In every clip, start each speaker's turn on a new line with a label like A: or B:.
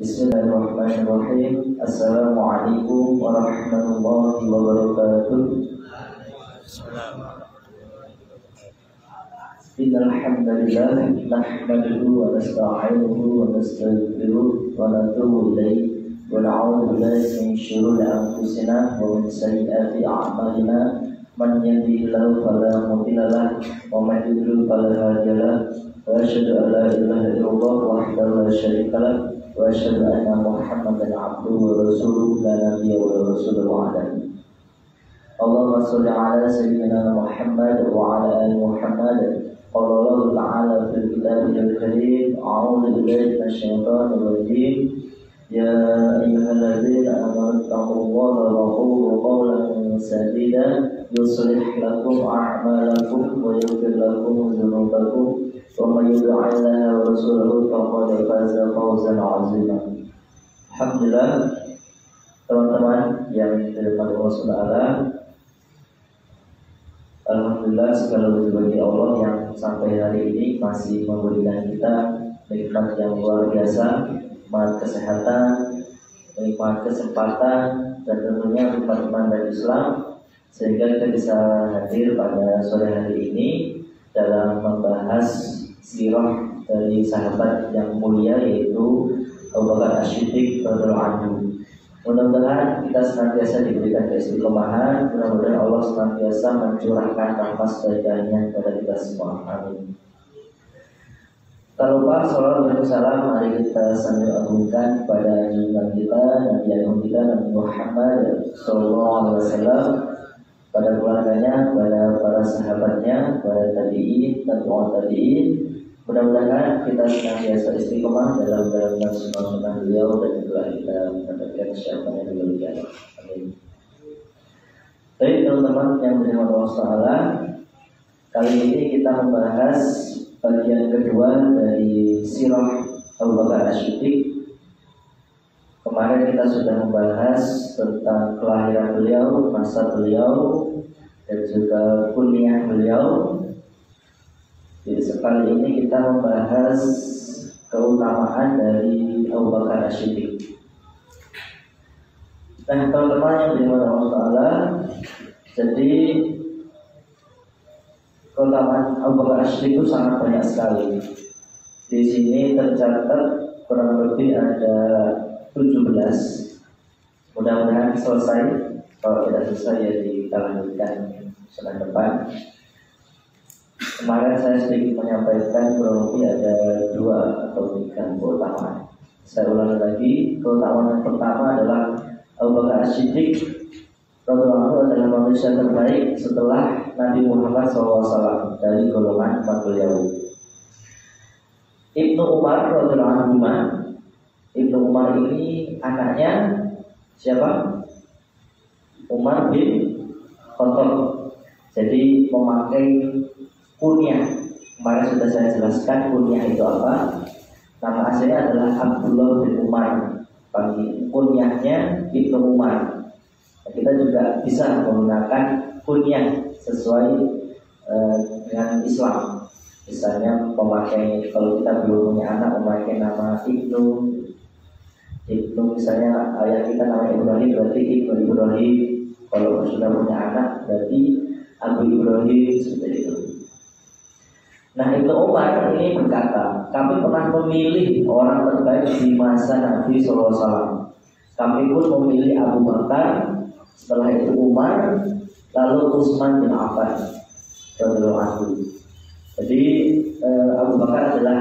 A: Bismillahirrahmanirrahim. Assalamualaikum warahmatullahi wabarakatuh. Innal hamdalillah nahmaduhu wa nasta'inuhu wa nastaghfiruh wa natubu ilayh wa na'udzu billahi min shururi anfusina wa min sayyiati a'malina. Man yahdihillahu fala mudilla lahu wa man yudlil fala hadiya lahu. Wa asyhadu an la ilaha illallah wahdahu la syarika lahu wa asyhadu anna Muhammadan abduhu wa rasuluhu la nabiyya wa rasuluhu ba'dahu. Allahumma shalli ala sayyidina Muhammad wa ala ali Muhammad. Qala Allah ta'ala fil kitabil karim, a'udzu billahi minasyaitonir rajim. Ya ayyuhalladzina amanu taqullaha wa qulu qawlan sadida yuslih lakum a'malakum wa yaghfir lakum dzunubakum wa may yuti'illaha wa rasulahu faqad faza fawzan 'azima. Alhamdulillah, teman-teman yang dirahmati Allah Subhanahu. Alhamdulillah, segala puji bagi Allah yang sampai hari ini masih memberikan kita nikmat yang luar biasa, nikmat kesehatan, nikmat kesempatan, dan tentunya nikmat iman dan Islam, sehingga kita bisa hadir pada sore hari ini dalam membahas sirah dari sahabat yang mulia, yaitu Abu Bakar As-Siddiq radhiyallahu anhu. Mudah-mudahan kita senantiasa diberikan keistiqomahan, mudah-mudahan Allah senantiasa mencurahkan rahmat baiknya kepada kita semua. Amin. Tak lupa salawat dan salam mari kita sambil agungkan pada junjungan kita, Nabi Agung kita, Nabi Muhammad sallallahu alaihi wasallam, pada keluarganya, pada para sahabatnya, pada tabi'in, tabi'in. Mudah-mudahan kita senantiasa istiqomah dalam menjalankan sunnah beliau dan juga kita mendapatkan syafaatnya di dunia. Amin. Baik teman-teman yang dirahmati Allah Taala, kali ini kita membahas bagian kedua dari sirah Abu Bakar As-Siddiq. Kemarin kita sudah membahas tentang kelahiran beliau, masa beliau, dan juga kuliah beliau. Jadi sekali ini kita membahas keutamaan dari Abu Bakar As-Siddiq. Nah, teman-teman yang dirahmati Allah Taala, jadi keutamaan Abu Bakar As-Siddiq itu sangat banyak sekali. Di sini tercatat kurang lebih ada 17. Mudah-mudahan selesai. Kalau tidak selesai ya kita lanjutkan senin depan. Kemarin saya sedikit menyampaikan kurang lebih ada 2 atau 3 keutamaan. Saya ulangi lagi, keutamaan yang pertama adalah Abu Bakar As-Siddiq radhiyallahu anhu adalah manusia terbaik setelah Nabi Muhammad SAW dari golongan umat beliau. Ibnu Umar radhiyallahu anhu, Ibnu Umar ini anaknya siapa? Umar bin Khattab. Jadi memakai kunyah. Kemarin sudah saya jelaskan kunyah itu apa. Nama aslinya adalah Abdullah bin Umar. Kunyahnya Ibnu Umar. Kita juga bisa menggunakan kunyah sesuai dengan Islam. Misalnya memakai, kalau kita belum punya anak, memakai nama Ibnu misalnya ayah kita namanya Ibrahim, berarti Ibnu Ibrahim. Kalau sudah punya anak berarti Abu Ibrahim, seperti itu. Nah, Ibnu Umar ini berkata, kami pernah memilih orang terbaik di masa Nabi SAW. Kami pun memilih Abu Bakar, setelah itu Umar, lalu Utsman bin Affan radhiyallahu anhu. Jadi Abu Bakar adalah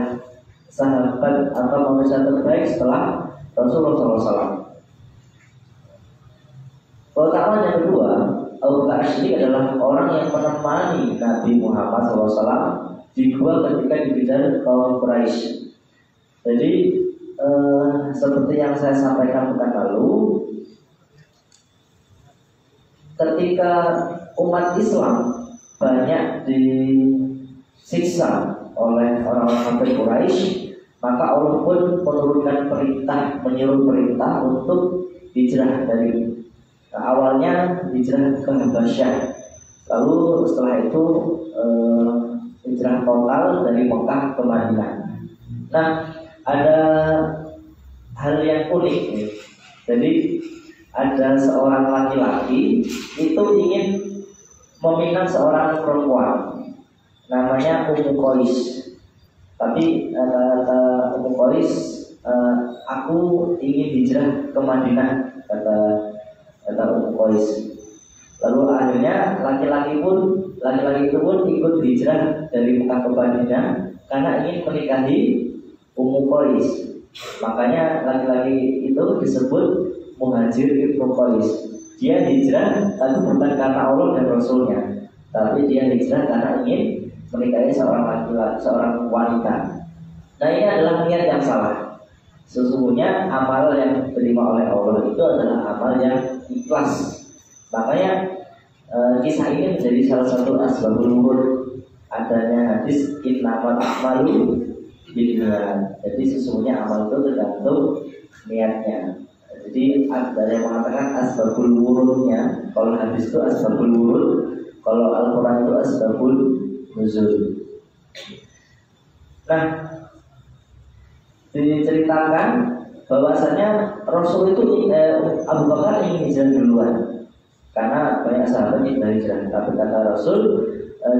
A: sahabat atau manusia terbaik setelah Rasulullah SAW. Keutamaan yang kedua, Abu Bakar As-Siddiq adalah orang yang menemani Nabi Muhammad SAW di gua ketika dikejar kaum Quraisy. Jadi seperti yang saya sampaikan pekan lalu, ketika umat Islam banyak disiksa oleh orang-orang kafir Quraisy, maka Allah pun menurunkan menyuruh perintah untuk hijrah dari awalnya hijrah ke Habasyah, lalu setelah itu hijrah total dari Mekah ke Madinah. Nah, ada hal yang unik nih. Jadi ada seorang laki-laki itu ingin meminang seorang perempuan namanya Ummu Qais. Tapi kata Ummu Qais, aku ingin hijrah ke Madinah, kata Ummu Qais. Lalu akhirnya laki-laki itu pun ikut hijrah dari Mekah ke Madinah karena ingin menikahi Ummu Qais. Makanya laki-laki itu disebut Muhajir Ibnu Qais. Dia hijrah tapi bukan karena Allah dan Rasulnya, tapi dia hijrah karena ingin menikahi seorang wanita. Nah, ini adalah niat yang salah. Sesungguhnya amal yang diterima oleh Allah itu adalah amal yang ikhlas. Makanya kisah ini menjadi salah satu asbabul wurud adanya hadis innamal a'malu binniyat. Jadi sesungguhnya amal itu tergantung niatnya. Jadi ada yang mengatakan asbabul wurudnya, kalau hadis itu asbabul wurud, kalau Al-Quran itu asbabul nuzul. Nah, diceritakan bahwasanya Rasul itu Abu Bakar ingin hijrah duluan karena banyak sahabat yang hijrah. Tapi kata Rasul,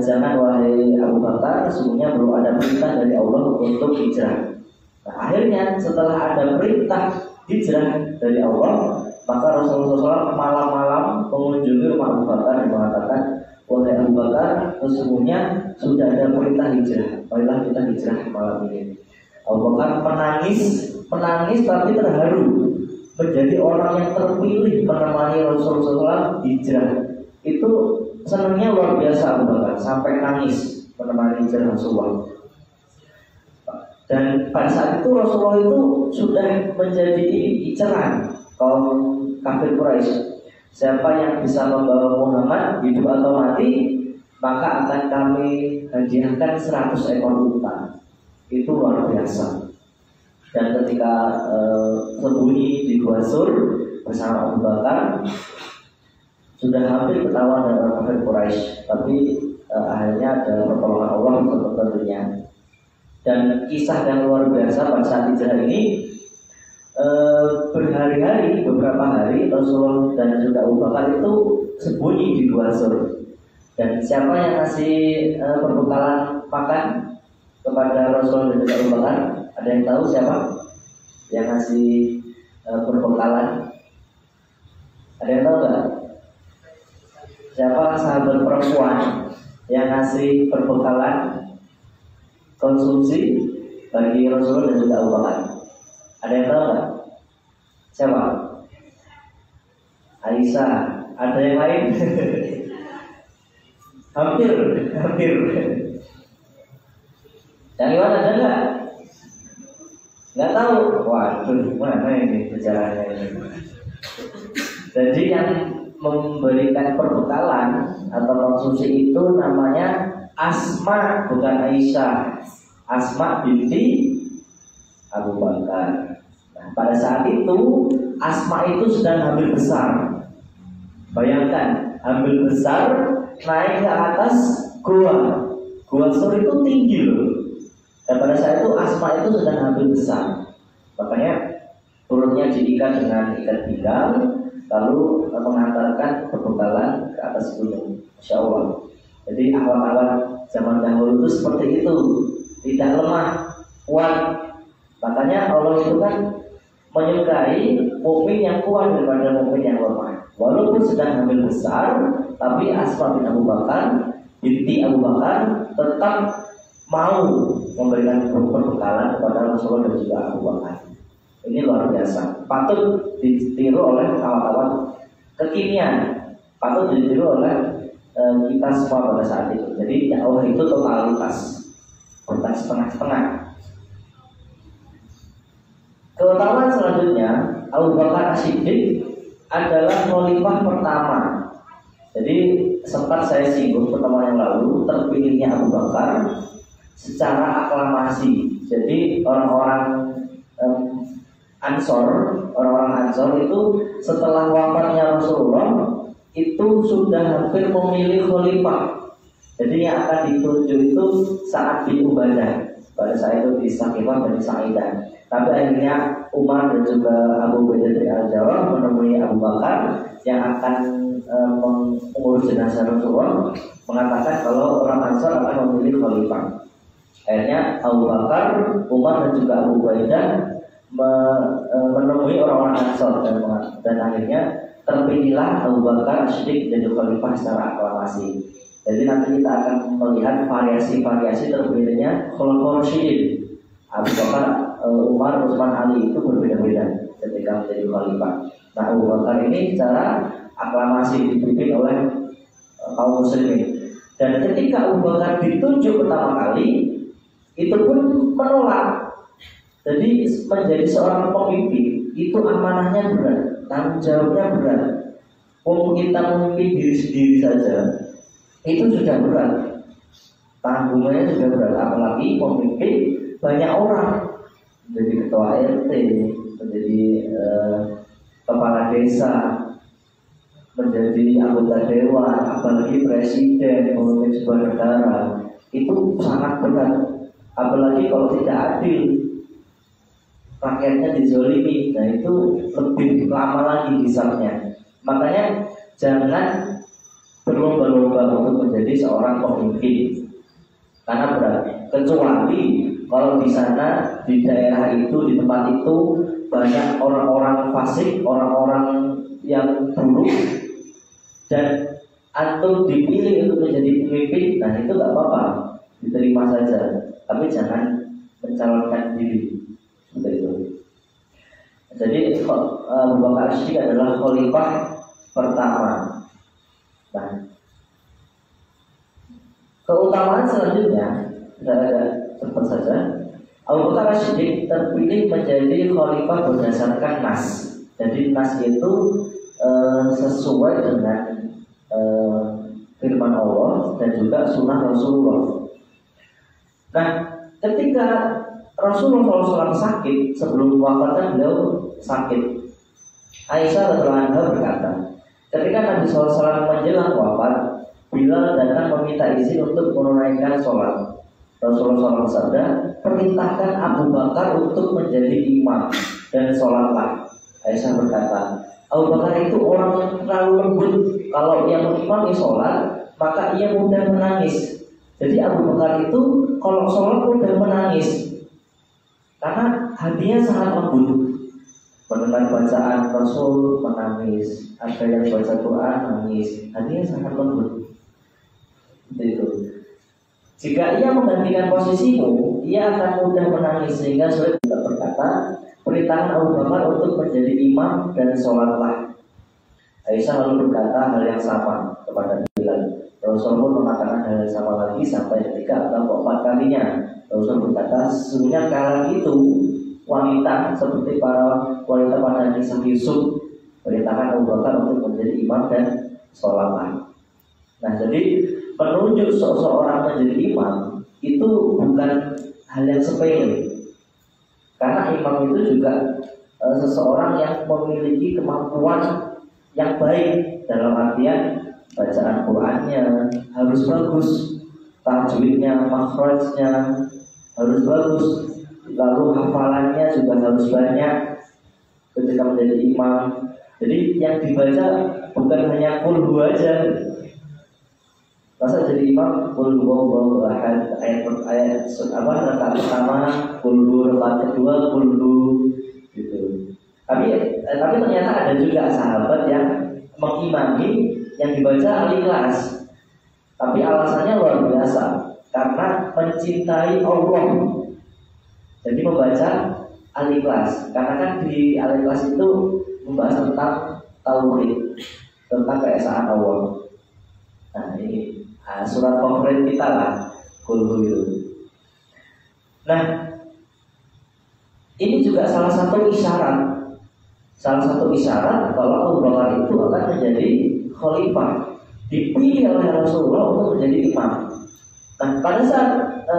A: jangan wahai Abu Bakar, sesungguhnya belum ada perintah dari Allah untuk hijrah. Nah, akhirnya setelah ada perintah hijrah dari Allah, maka Rasulullah SAW malam-malam mengunjungi rumah Abu Bakar dan mengatakan, wahai Abu Bakar, sesungguhnya sudah ada perintah hijrah, marilah kita hijrah malam ini. Abu Bakar menangis tapi terharu, menjadi orang yang terpilih menemani Rasulullah SAW hijrah. Itu senangnya luar biasa Abu Bakar, sampai nangis menemani hijrah Rasulullah. Dan pada saat itu Rasulullah itu sudah menjadi incaran kaum kafir Quraisy. Siapa yang bisa membawa Muhammad hidup atau mati, maka akan kami hadiahkan 100 ekor unta. Itu luar biasa. Dan ketika sembunyi di Gua Sur bersama Abu Bakar, sudah hampir ketahuan dengan kafir Quraisy, tapi akhirnya ada pertolongan Allah untuk tentunya. Dan kisah yang luar biasa pada saat hijrah ini, berhari-hari, beberapa hari Rasulullah dan juga Abu Bakar itu sembunyi di Gua Sur. Dan siapa yang ngasih perbekalan makan kepada Rasulullah dan juga Abu Bakar? Ada yang tahu siapa yang ngasih perbekalan? Ada yang tahu nggak? Siapa sahabat perempuan yang ngasih perbekalan konsumsi bagi Rasulullah dan juga Abu Bakar? Ada yang tahu nggak? Siapa? Aisyah. Ada yang lain? hampir. Yang Iwan ada nggak? Nggak tahu. Waduh, mana ini perjalanannya ini? Jadi yang memberikan perbekalan atau konsumsi itu namanya Asma, bukan Aisyah. Asma binti Abu Bakar. Nah, pada saat itu Asma itu sedang hamil besar. Bayangkan, hamil besar naik ke atas Gua Sur itu tinggi loh. Dan pada saat itu Asma itu sedang hamil besar. Makanya turunnya diikat dengan ikat pinggang, lalu mengantarkan perbekalan ke atas gunung. Masya Allah. Jadi awal-awal zaman dahulu itu seperti itu, tidak lemah, kuat. Makanya Allah itu kan menyukai mukmin yang kuat daripada mukmin yang lemah. Walaupun sedang hamil besar, tapi Asma bin Abu Bakar binti Abu Bakar tetap mau memberikan perbekalan kepada Rasulullah dan juga Abu Bakar. Ini luar biasa. Patut ditiru oleh kawan-kawan kekinian. Patut ditiru oleh kita semua pada saat itu. Jadi dakwah itu totalitas, bukan setengah-setengah. Keutamaan selanjutnya, Abu Bakar As-Siddiq adalah khalifah pertama. Jadi sempat saya singgung pertemuan yang lalu, terpilihnya Abu Bakar secara aklamasi. Jadi orang-orang orang-orang Ansor itu setelah wafatnya Rasulullah itu sudah hampir memilih khalifah. Jadi yang akan ditunjuk itu Sa'ad bin Ubadah. Pada saat itu di Saqifah dan Sa'idah. Tapi akhirnya Umar dan juga Abu Ubaidah al-Jarrah menemui Abu Bakar yang akan mengurus jenazah Rasulullah, mengatakan kalau orang Ansar akan memilih khalifah. Akhirnya Abu Bakar, Umar dan juga Abu Ubaidah menemui orang-orang Ansar dan akhirnya terpilihlah Abu Bakar Siddiq jadi khalifah secara aklamasi. Jadi nanti kita akan melihat variasi-variasi terpilihnya Khulafaur Rasyidin. Abu Bakar, Umar, Utsman, Ali itu berbeda-beda ketika menjadi khalifah. Nah, Abu Bakar ini secara aklamasi dipimpin oleh kaum muslimin. Dan ketika Abu Bakar ditunjuk pertama kali, itu pun menolak. Jadi menjadi seorang pemimpin itu amanahnya berat, tanggung jawabnya berat. Kita memimpin diri sendiri saja itu sudah berat, tanggungannya sudah berat, apalagi memimpin banyak orang, menjadi ketua RT, menjadi kepala desa, menjadi anggota dewan, apalagi presiden, memimpin sebuah negara, itu sangat berat. Apalagi kalau tidak adil, rakyatnya dizolimi, nah itu lebih lama lagi hisabnya. Makanya jangan berlomba-lomba untuk menjadi seorang pemimpin, karena berat. Kecuali kalau di sana, di daerah itu, di tempat itu banyak orang-orang fasik, orang-orang yang buruk, dan antum dipilih untuk menjadi pemimpin, nah itu nggak apa-apa, diterima saja. Tapi jangan mencalonkan diri seperti itu. Jadi Abu Bakar Siddiq adalah khalifah pertama. Nah, keutamaan selanjutnya ada cepat saja. Abu Bakar Siddiq terpilih menjadi khalifah berdasarkan nas. Jadi nas itu sesuai dengan firman Allah dan juga sunnah Rasulullah. Nah, ketika Rasulullah SAW sakit, sebelum wafatnya beliau sakit, Aisyah radhiyallahu anha berkata, ketika Nabi SAW menjelang wafat, Bilal datang meminta izin untuk menunaikan sholat. Rasulullah SAW bersabda, perintahkan Abu Bakar untuk menjadi imam dan sholatlah. Aisyah berkata, Abu Bakar itu orang yang terlalu lembut. Kalau ia mengimami sholat, maka ia mudah menangis. Jadi Abu Bakar itu kalau sholat mudah menangis, karena hatinya sangat lembut. Mendengar bacaan Rasul menangis, ada yang baca Quran nangis, hatinya sangat lembut. Itu. Jika ia menggantikan posisimu, ia akan mudah menangis sehingga sulit untuk berkata, perintahkan Abu Bakar untuk menjadi imam dan sholatlah. Aisyah lalu berkata hal yang sama kepada Bilal. Rasul pun mengatakan hal yang sama lagi sampai ketika keempat kalinya. Rasul berkata, sesungguhnya kala itu wanita seperti para wanita pada Nabi Yusuf, perintahkan Abu Bakar untuk menjadi imam dan sholatlah. Nah, jadi menunjuk seseorang menjadi imam itu bukan hal yang sepele, karena imam itu juga seseorang yang memiliki kemampuan yang baik dalam artian bacaan Qurannya harus bagus, tajwidnya, makhrajnya harus bagus, lalu hafalannya juga harus banyak ketika menjadi imam. Jadi yang dibaca bukan hanya qul aja. Masa jadi imam qul huwallahu ahad, ayat rakaat pertama qul, rakaat kedua qul gitu. Tapi ternyata ada juga sahabat yang mengimami yang dibaca Al-Ikhlas. Tapi alasannya luar biasa, karena mencintai Allah. Jadi membaca Al-Ikhlas, karena kan di Al-Ikhlas itu membahas tentang tauhid, tentang keesaan Allah. Nah, ini surat favorit kita lah, Qul itu. Nah, ini juga salah satu isyarat kalau Abu Bakar itu akan menjadi khalifah, dipilih oleh Rasulullah untuk menjadi imam. Nah, pada saat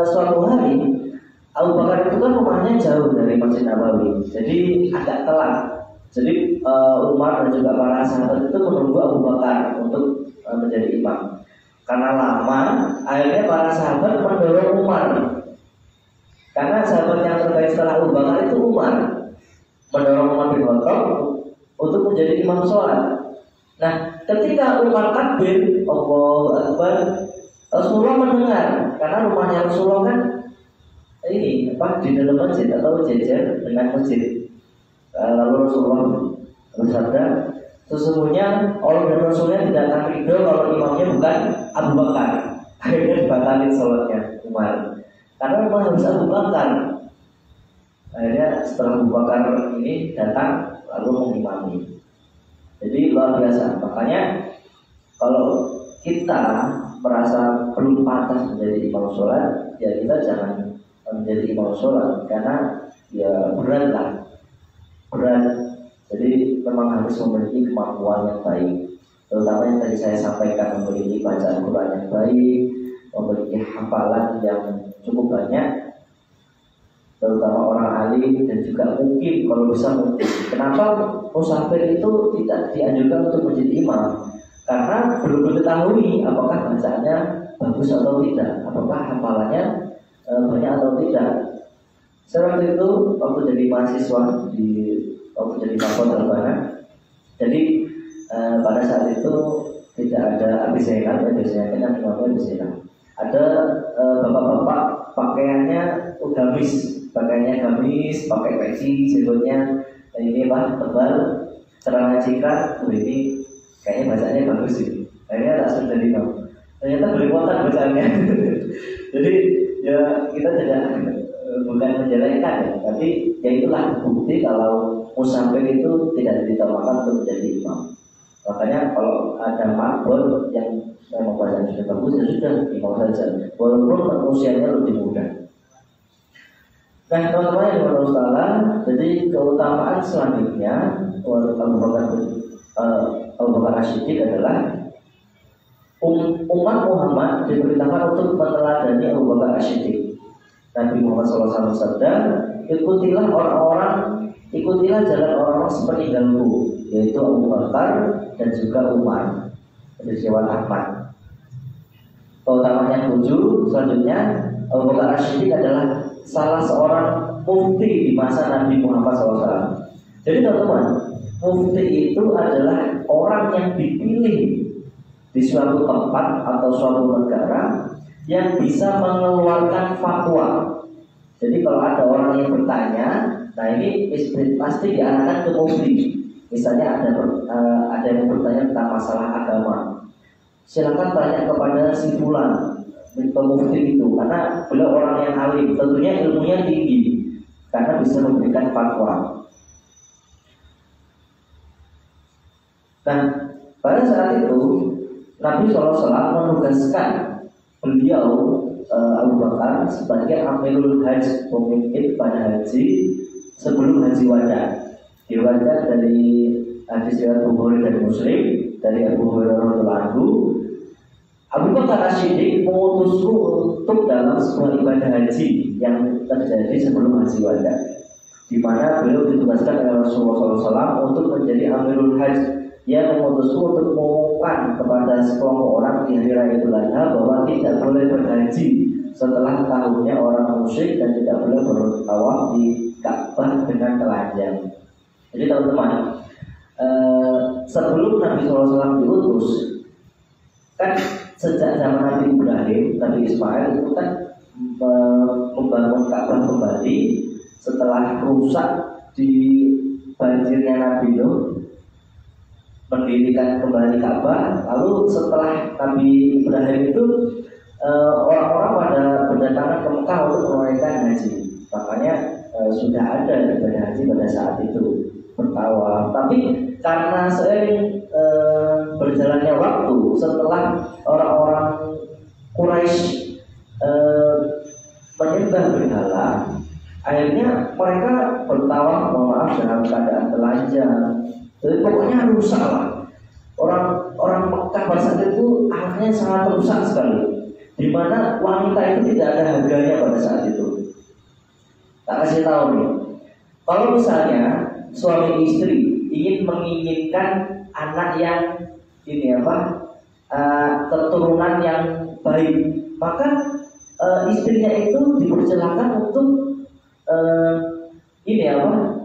A: suatu hari Abu Bakar itu kan rumahnya jauh dari Masjid Nabawi, jadi agak telat. Jadi Umar dan juga para sahabat itu menunggu Abu Bakar untuk menjadi imam. Karena lama, akhirnya para sahabat mendorong Umar. Karena sahabat yang terbaik setelah Abu Bakar itu Umar, mendorong Umar bin Khattab untuk menjadi imam sholat. Nah, ketika Umar takbir, Allahu Akbar, Rasulullah mendengar, karena rumahnya Rasulullah kan ini di dalam masjid atau jejer dengan masjid. Lalu Rasulullah bersabda, sesungguhnya Allah dan Rasulnya tidak akan ridho kalau imamnya bukan Abu Bakar. Akhirnya dibatalin sholatnya Umar, karena Umar harus Abu Bakar. Akhirnya setelah Abu Bakar ini datang lalu mengimami. Jadi luar biasa. Makanya kalau kita merasa belum pantas menjadi imam sholat, ya kita jangan menjadi imam sholat, karena ya berat. Jadi memang harus memiliki kemampuan yang baik, terutama yang tadi saya sampaikan, memiliki bacaan Quran yang baik, memiliki hafalan yang cukup banyak, terutama orang alim, dan juga mungkin kalau bisa mungkin. Kenapa musafir itu tidak dianjurkan untuk menjadi imam? Karena belum diketahui apakah bacaannya bagus atau tidak, apakah hafalannya banyak atau tidak. Seperti itu waktu jadi mahasiswa waktu jadi mahasiswa Albana. Jadi pada saat itu tidak ada abisenan, biasanya kan imamnya abisenan. Ada bapak-bapak pakaiannya gamis, pakai peci, sebutnya ini tebal, celana cingkrang. Ini kayaknya bacanya bagus sih. Akhirnya tak sudah imam. Ternyata belepotan bacaannya. Jadi ya kita tidak bukan menjelekkan ya, tapi ya itulah bukti kalau musafir itu tidak ditolakkan untuk menjadi imam. Makanya kalau ada makbul yang memang bacaan sudah bagus, ya sudah imam saja, walaupun usianya lebih muda. Nah, teman-teman yang berdoa salah, jadi keutamaan selanjutnya Abu Bakar As-Siddiq adalah umat Muhammad diperintahkan untuk meneladani Abu Bakar As-Siddiq. Nabi Muhammad SAW bersabda, ikutilah jalan orang-orang sepeninggalku, yaitu Abu Bakar dan juga Umar. Riwayat Ahmad. Keutamaan yang 7 selanjutnya, Abu Bakar As-Siddiq adalah salah seorang mufti di masa Nabi Muhammad SAW. Jadi teman-teman, mufti itu adalah orang yang dipilih di suatu tempat atau suatu negara yang bisa mengeluarkan fatwa. Jadi kalau ada orang yang bertanya, nah ini pasti diarahkan ke mufti. Misalnya ada yang bertanya tentang masalah agama, silakan tanya kepada si fulan, mufti itu, karena beliau orang yang alim, tentunya ilmunya tinggi, karena bisa memberikan fatwa. Nah, pada saat itu Nabi SAW menugaskan beliau Abu Bakar sebagai Amirul Hajj, pemimpin pada haji sebelum haji wada. Diriwayatkan dari hadis riwayat Bukhari dan Muslim dari Abu Hurairah radhiyallahu anhu, Abu Bakar As-Siddiq mengutusku untuk dalam sebuah ibadah haji yang terjadi sebelum haji wada, di mana beliau ditugaskan oleh Rasulullah SAW untuk menjadi Amirul Hajj. Ia mengutusku untuk mengumumkan kepada sekelompok orang di hari raya Idul Adha bahwa tidak boleh berhaji setelah tahunnya orang musyrik dan tidak boleh bertawaf di Ka'bah dengan telanjang. Jadi teman-teman, sebelum Nabi SAW diutus, kan sejak zaman Nabi Ibrahim, Nabi Ismail itu kan membangun Ka'bah kembali setelah rusak di banjirnya Nabi Nuh, mendirikan kembali Ka'bah. Lalu setelah Nabi Ibrahim itu orang-orang pada berdatangan ke Mekah untuk menunaikan haji. Makanya sudah ada ibadah haji pada saat itu, bertawaf. Tapi karena seiring berjalannya waktu, setelah orang-orang Quraisy menyembah berhala, akhirnya mereka bertawaf, maaf, dalam keadaan telanjang. Jadi pokoknya rusak lah. Orang Mekah pada saat itu akhirnya sangat rusak sekali, di mana wanita itu tidak ada harganya pada saat itu. Tak kasih tahu nih, kalau misalnya suami istri ingin menginginkan anak yang keturunan yang baik, maka istrinya itu dipersilakan untuk ini apa?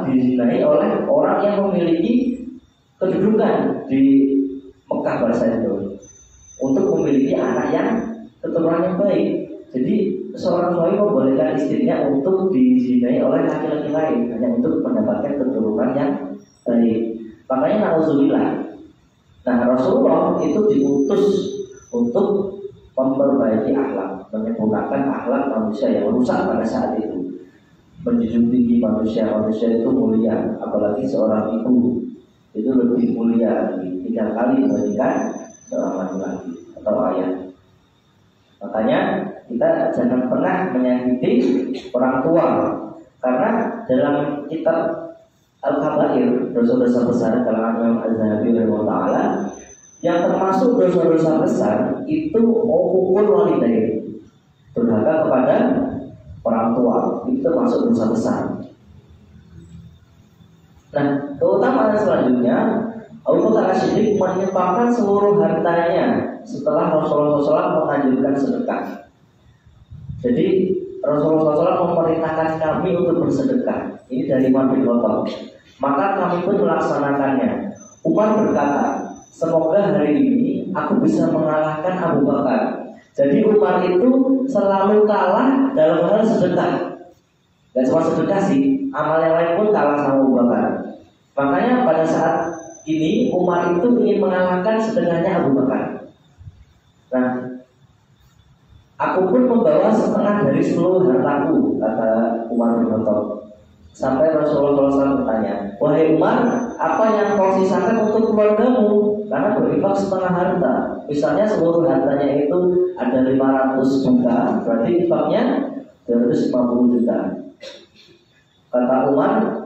A: Dizinai oleh orang yang memiliki kedudukan di Mekah bahasa itu, untuk memiliki anak yang keturunan yang baik. Jadi seorang suami membolehkan istrinya untuk dizinai oleh laki-laki lain hanya untuk mendapatkan keturunan yang baik. Makanya nauzubillah. Nah, Rasulullah itu diutus untuk memperbaiki akhlak, menyempurnakan akhlak manusia yang rusak pada saat itu, menjunjung tinggi manusia itu mulia, apalagi seorang ibu itu lebih mulia 3 kali dibandingkan seorang laki-laki atau ayah. Makanya kita jangan pernah menyakiti orang tua, karena dalam kitab Al-Kabair, dosa-dosa besar kalangan Imam Az-Zahabi rahimahullah, yang termasuk dosa-dosa besar itu uqul walidain, durhaka kepada orang tua, itu termasuk dosa besar. Nah, keutamaan selanjutnya, Abu Bakar As-Siddiq menyumbangkan seluruh hartanya setelah Rasulullah SAW menganjurkan sedekah. Jadi Rasulullah SAW memerintahkan kami untuk bersedekah. Ini dari Umar bin Khattab. Maka kami pun melaksanakannya. Umar berkata, semoga hari ini aku bisa mengalahkan Abu Bakar. Jadi Umar itu selalu kalah dalam hal sedekah. Gak cuma sedekah sih, amal yang lain pun kalah sama Abu Bakar. Makanya pada saat ini Umar itu ingin mengalahkan sedekahnya Abu Bakar. Nah, aku pun membawa setengah dari seluruh hartaku, kata Umar bin Khattab. Sampai Rasulullah SAW bertanya, wahai Umar, apa yang kau sisakan untuk keluargamu? Karena berinfak setengah harta. Misalnya seluruh hartanya itu ada 500 juta, berarti infaknya 250 juta. Kata Umar,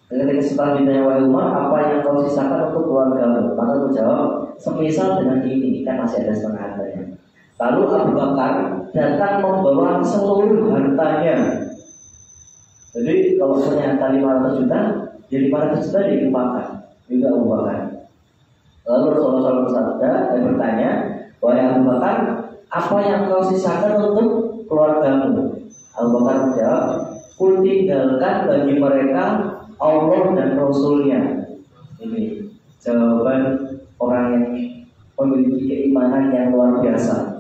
A: ketika setelah ditanya wahai Umar, apa yang kau sisakan untuk keluargamu? Maka aku jawab, semisal dengan ini, kan masih ada setengah hartanya. Lalu Abu Bakar datang membawa seluruh hartanya. Jadi kalau punya harta 500 juta, jadi 500 juta diinfakkan juga Abu Bakar. Lalu Rasulullah SAW bertanya, wahai Abu Bakar, apa yang kau sisakan untuk keluargamu? Abu Bakar menjawab, kul tinggalkan bagi mereka Allah dan Rasulnya. Ini jawaban orang yang memiliki keimanan yang luar biasa.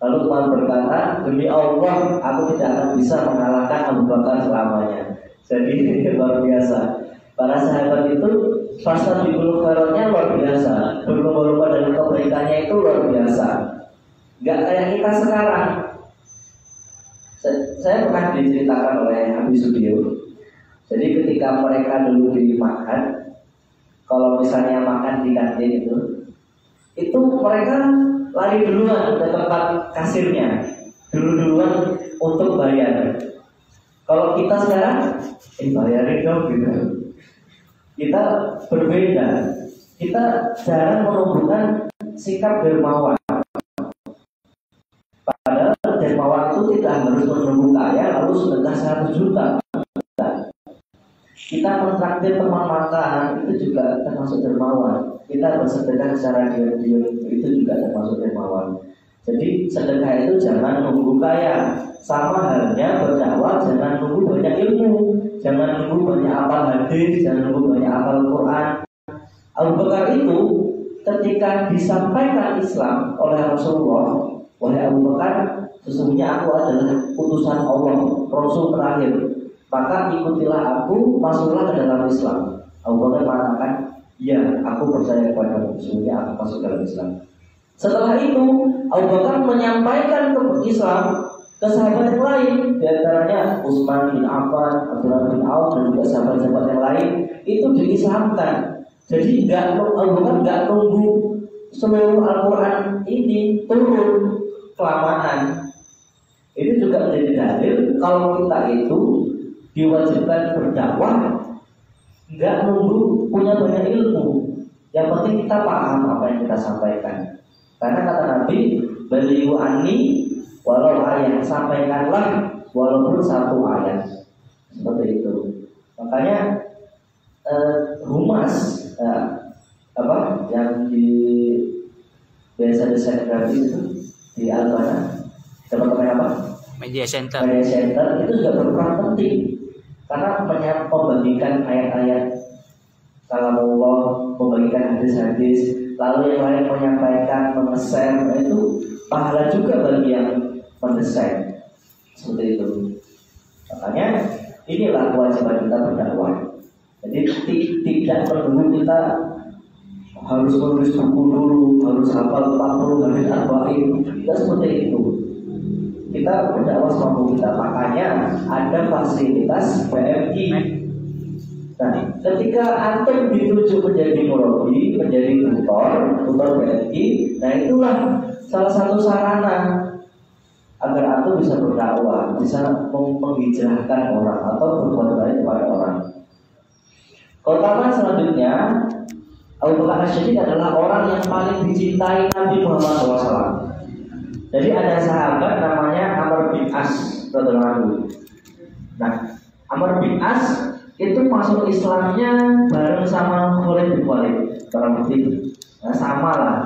A: Lalu Umar berkata, demi Allah, aku tidak akan bisa mengalahkan Abu Bakar selamanya. Jadi luar biasa. Para sahabat itu fasta dibulu khairatnya luar biasa, berlomba-lomba dalam kebaikannya itu luar biasa. Gak kayak kita sekarang. Saya pernah diceritakan oleh Habib Sudio. Jadi ketika mereka dulu dimakan, kalau misalnya makan di kantin itu mereka lari duluan ke tempat kasirnya, duluan untuk bayar. Kalau kita sekarang, bayarin dong gitu. Kita berbeda. Kita jarang menunjukkan sikap dermawan. Padahal dermawan itu tidak harus menunggu kaya lalu sedekah 100 juta. Kita mentraktir teman makan itu juga termasuk dermawan. Kita bersedekah secara diam-diam itu juga termasuk dermawan. Jadi sedekah itu jangan nunggu kaya. Sama halnya berdakwah jangan nunggu banyak ilmu, jangan nunggu banyak hafal hadis, jangan nunggu banyak hafal Quran. Abu Bakar itu ketika disampaikan Islam oleh Rasulullah, wahai Abu Bakar, sesungguhnya aku adalah utusan Allah, Rasul terakhir. Maka ikutilah aku, masuklah ke dalam Islam. Abu Bakar mengatakan, ya, aku percaya kepadamu, sesungguhnya aku masuk dalam Islam. Setelah itu, Abu Bakar menyampaikan ke Islam ke sahabat yang lain, di antaranya Utsman bin Affan, Abdullah bin Auf, dan juga sahabat-sahabat yang lain itu diislamkan. Jadi Abu Bakar nggak tunggu seluruh Al-Quran ini turun kelamaan. Itu juga menjadi dalil kalau kita itu diwajibkan berdakwah, nggak nunggu punya banyak ilmu. Yang penting kita paham apa yang kita sampaikan. Karena kata Nabi, beliau ani walau ayat, sampaikanlah walaupun 1 ayat. Seperti itu. Makanya humas jasa desain grafis itu di Albana, teman-teman apa?
B: Media Center.
A: Media Center itu juga berperan penting karena membagikan ayat-ayat kalamullah, membagikan hadis-hadis, lalu yang lain menyampaikan, mengeser, itu pahala juga bagi yang mendesain. Seperti itu. Makanya inilah kewajiban kita berdakwah. Jadi tidak perlu kita harus menulis buku dulu, harus hafal 40 hadis arba'in. Tidak seperti itu. Kita berdakwah semampu kita. Makanya ada fasilitas BMI. Nah, ketika antum dituju menjadi murabi, menjadi tutor BMI, nah itulah salah satu sarana agar antum bisa berdakwah, bisa menghijrahkan orang atau berbuat baik kepada orang. Keutamaan selanjutnya, Abu Bakar As-Siddiq adalah orang yang paling dicintai Nabi Muhammad SAW. Jadi ada sahabat namanya Amr bin As radhiyallahu anhu. Nah, Amr bin As itu masuk Islamnya bareng sama Khalid bin Walid. Barang bukti, nah, sama lah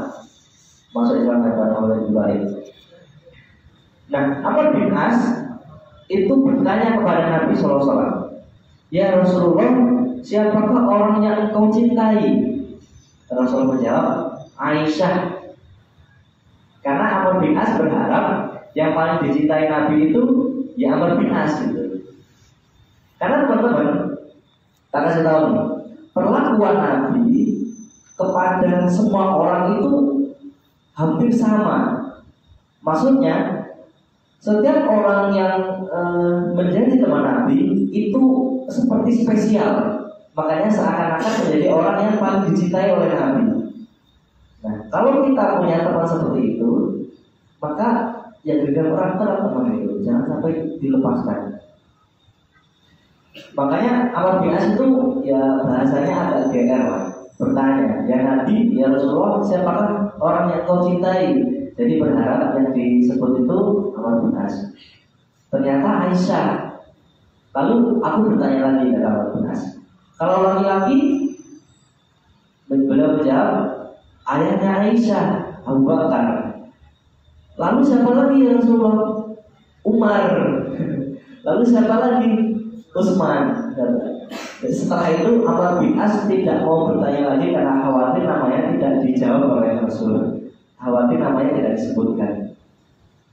A: masuk Islam bareng Khalid bin Walid. Nah, Amr bin As itu bertanya kepada Nabi SAW, ya Rasulullah, siapakah orang yang engkau cintai? Rasulullah menjawab, Aisyah. Karena Amr bin As berharap yang paling dicintai Nabi itu ya Amr bin As gitu. Karena teman-teman, tak kasih tahu nih, perlakuan Nabi kepada semua orang itu hampir sama. Maksudnya, setiap orang yang menjadi teman Nabi itu seperti spesial. Makanya seakan-akan menjadi orang yang paling dicintai oleh Nabi. Nah, kalau kita punya teman seperti itu, maka ya genggam erat teman itu, jangan sampai dilepaskan. Makanya Amr bin As itu ya bahasanya agak GR lah. Bertanya, ya Nabi, ya Rasulullah, siapakah orang yang kau cintai? Jadi berharap yang disebut itu Amr bin As. Ternyata Aisyah. Lalu aku bertanya lagi kepada Amr bin As, kalau laki-laki, beliau menjawab, ayahnya Aisyah, Abu Bakar. Lalu siapa lagi ya Rasulullah? Umar. Lalu siapa lagi? Utsman. Setelah itu Amr bin As tidak mau bertanya lagi karena khawatir namanya tidak dijawab oleh Rasul. Khawatir namanya tidak disebutkan.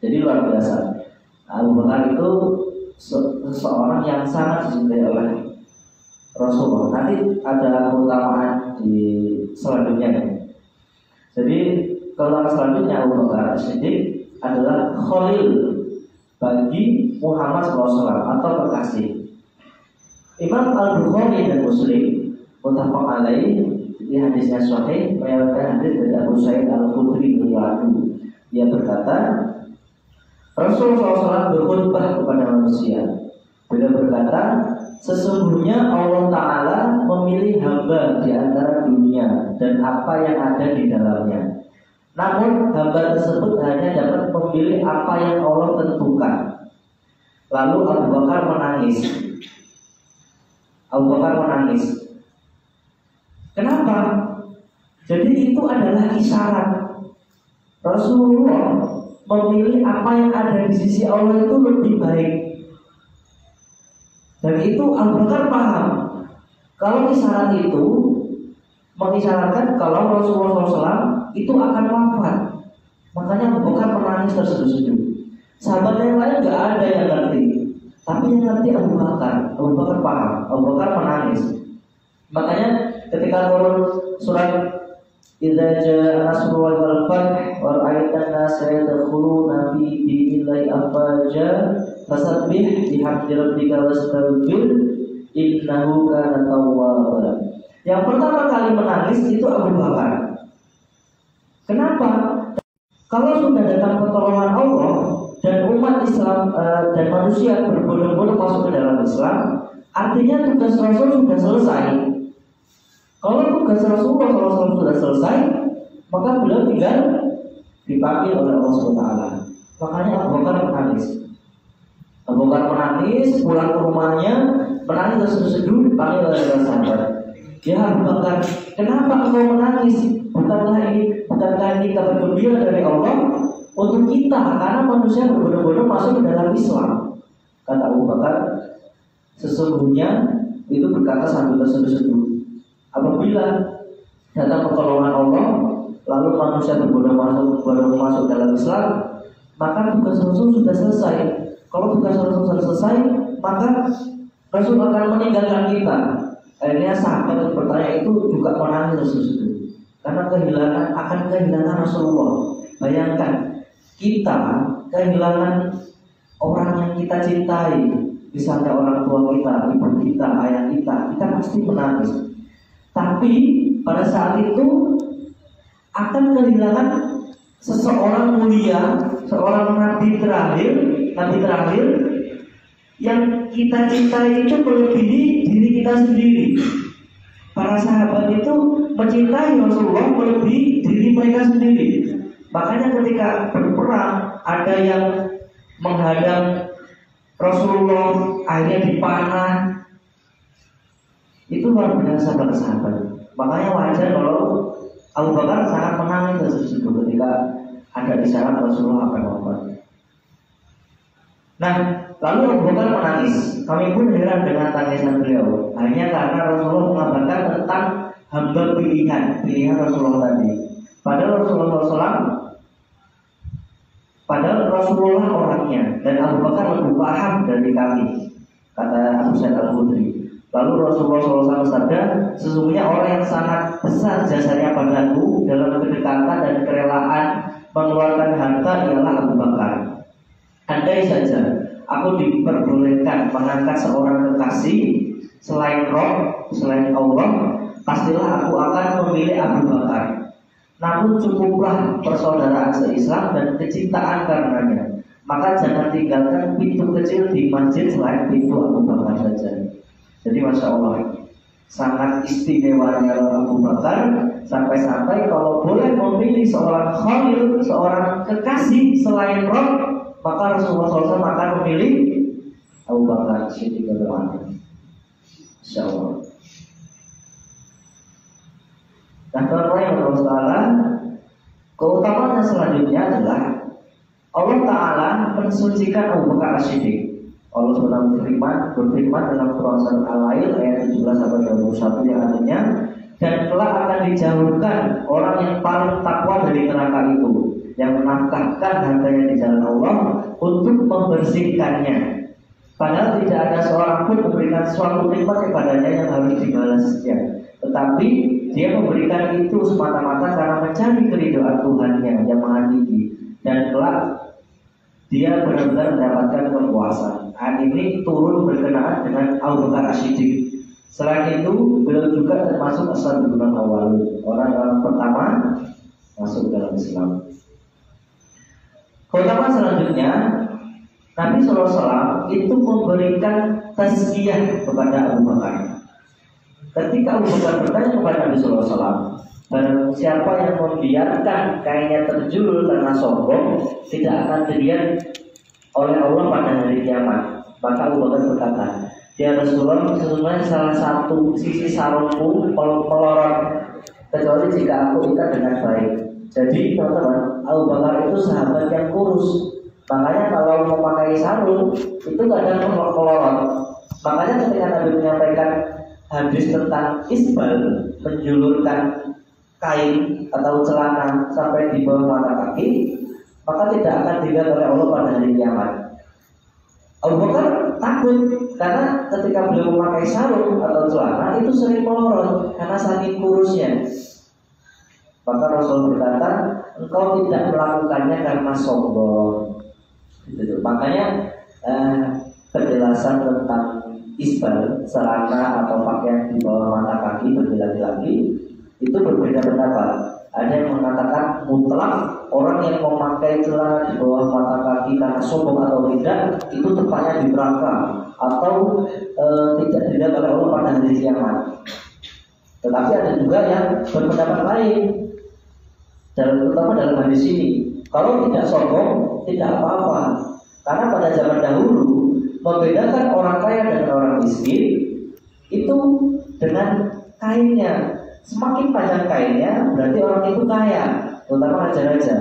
A: Jadi luar biasa. Abu Bakar itu seseorang yang sangat dicintai oleh Rasulullah. Nanti ada keutamaan di selanjutnya. Jadi keutamaan selanjutnya Abu Bakar As-Siddiq adalah Khalil bagi Muhammad SAW atau kekasih. Imam Al-Bukhari dan Muslim muttafaq alaih di hadisnya sahih meriwayatkan hadis dari Abu Sa'id Al-Khudri radhiyallahu. Dia berkata, Rasulullah SAW berkhutbah kepada manusia. Beliau berkata, sesungguhnya Allah Ta'ala memilih hamba di antara dunia dan apa yang ada di dalamnya. Namun hamba tersebut hanya dapat memilih apa yang Allah tentukan. Lalu Abu Bakar menangis. Abu Bakar menangis. Kenapa? Jadi itu adalah isyarat Rasulullah memilih apa yang ada di sisi Allah itu lebih baik. Dan itu Abu Bakar paham. Kalau isyarat itu mengisyaratkan kalau Rasulullah SAW itu akan wafat. Makanya Abu Bakar menangis terseduh-seduh. Sahabat yang lain gak ada yang ngerti, tapi yang ngerti Abu Bakar. Abu Bakar paham. Abu Bakar menangis. Makanya ketika turun surat Idza jaa nasrullahi wal fath wa ra'aitan nasa yadkhuluna fi dinillahi afwaja fasabbih bihamdi rabbika wastaghfir innahu kana tawwaba. Yang pertama kali menangis itu Abu Bakar. Kenapa? Kalau sudah datang pertolongan Allah dan umat Islam dan manusia berbondong-bondong masuk ke dalam Islam, artinya tugas Rasul sudah selesai. Kalau tugas Rasulullah SAW sudah selesai, maka beliau tinggal dipanggil oleh Allah SWT. Makanya Abu Bakar menangis. Abu Bakar menangis, pulang ke rumahnya, menangis terseduh-seduh, dipanggil oleh sahabat. Ya Abu Bakar, kenapa engkau menangis? Bukankah ini kabar gembira dari Allah untuk kita, karena manusia berbondong-bondong masuk ke dalam Islam. Kata Abu Bakar, sesungguhnya itu berkata sambil terseduh-seduh, apabila datang pertolongan Allah, lalu manusia berbondong-bondong masuk dalam Islam, maka tugas Rasul sudah selesai. Kalau tugas Rasul sudah selesai, maka Rasul akan meninggalkan kita. Akhirnya sahabat bertanya itu juga menangis tersebut, karena akan kehilangan Rasulullah. Bayangkan kita kehilangan orang yang kita cintai, misalnya orang tua kita, ibu kita, ayah kita pasti menangis. Tapi pada saat itu akan kehilangan seseorang mulia, seorang nabi terakhir yang kita cintai itu melebihi diri kita sendiri. Para sahabat itu mencintai Rasulullah melebihi diri mereka sendiri. Makanya ketika berperang ada yang menghadang Rasulullah, akhirnya dipanah. Itu luar biasa pada sahabat. Makanya wajar kalau Abu Bakar sangat menangis tersebut ketika ada isyarat Rasulullah akan wafat. Nah, lalu Abu Bakar menangis. Kami pun heran dengan tangisan beliau. Hanya karena Rasulullah mengabarkan tentang hamba pilihan Rasulullah tadi. Padahal Rasulullah orangnya, dan Abu Bakar lebih paham dari kami, kata Abu Sa'id Al-Khudri. Lalu Rasulullah SAW bersabda, sesungguhnya orang yang sangat besar jasanya padaku dalam kedekatan dan kerelaan mengeluarkan harta ialah Abu Bakar. Andai saja aku diperbolehkan mengangkat seorang kekasih selain Allah, pastilah aku akan memilih Abu Bakar. Namun cukuplah persaudaraan se-Islam dan kecintaan karenanya. Maka jangan tinggalkan pintu kecil di masjid selain pintu Abu Bakar saja. Jadi Masya Allah, sangat istimewanya Abu Bakar, sampai-sampai kalau boleh memilih seorang khalil, seorang kekasih selain Rob, maka Rasulullah SAW akan memilih Abu Bakar Siddiq radhiyallahu anhu. Masya Allah. Nah, teman-teman, keutamaan selanjutnya adalah Allah Ta'ala mensucikan Abu Bakar Siddiq. Allah SWT berfirman dalam Quran Al-Lail ayat 17-21 yang artinya, dan kelak akan dijauhkan orang yang paling takwa dari neraka itu, yang menafkahkan hartanya di jalan Allah untuk membersihkannya. Padahal tidak ada seorang pun memberikan suatu nikmat kepadanya yang harus dibalasnya, tetapi dia memberikan itu semata-mata karena mencari keridhaan Tuhannya yang Maha Tinggi, dan kelak dia benar-benar mendapatkan kepuasan. Ayat ini turun berkenaan dengan Abu Bakar As-Siddiq. Selain itu, beliau juga termasuk as-sabiqun al-awwalun, orang pertama masuk dalam Islam. Keutamaan selanjutnya, Nabi SAW itu memberikan tazkiyah kepada Abu Bakar. Ketika Abu Bakar bertanya kepada Nabi SAW, barang siapa yang membiarkan kainnya terjulur karena sombong, tidak akan dilihat oleh Allah pada hari kiamat. Maka Abu Bakar berkata, ya Rasulullah, sesungguhnya salah satu sisi sarungku melorot, kecuali jika aku ikat dengan baik. Jadi teman-teman, Abu Bakar itu sahabat yang kurus. Makanya kalau memakai sarung itu kadang melorot. Makanya ketika Nabi menyampaikan hadis tentang isbal, menjulurkan kain atau celana sampai di bawah mata kaki, maka tidak akan dilihat oleh Allah pada hari kiamat. Abu Bakar takut karena ketika beliau memakai sarung atau celana itu sering melorot karena saking kurusnya. Maka Rasul berkata, engkau tidak melakukannya karena sombong. Gitu. Makanya penjelasan tentang isbal, celana atau pakaian di bawah mata kaki bagi laki-laki itu berbeda pendapat. Ada yang mengatakan mutlak orang yang memakai celana di bawah mata kaki karena sombong atau tidak, itu tepatnya di neraka atau tidak dilihat oleh Allah pada hari kiamat. Tetapi ada juga yang berpendapat lain, terutama dalam hadis ini. Kalau tidak sombong, tidak apa-apa. Karena pada zaman dahulu membedakan orang kaya dan orang miskin itu dengan kainnya. Semakin panjang kainnya berarti orang itu kaya, terutama raja-raja.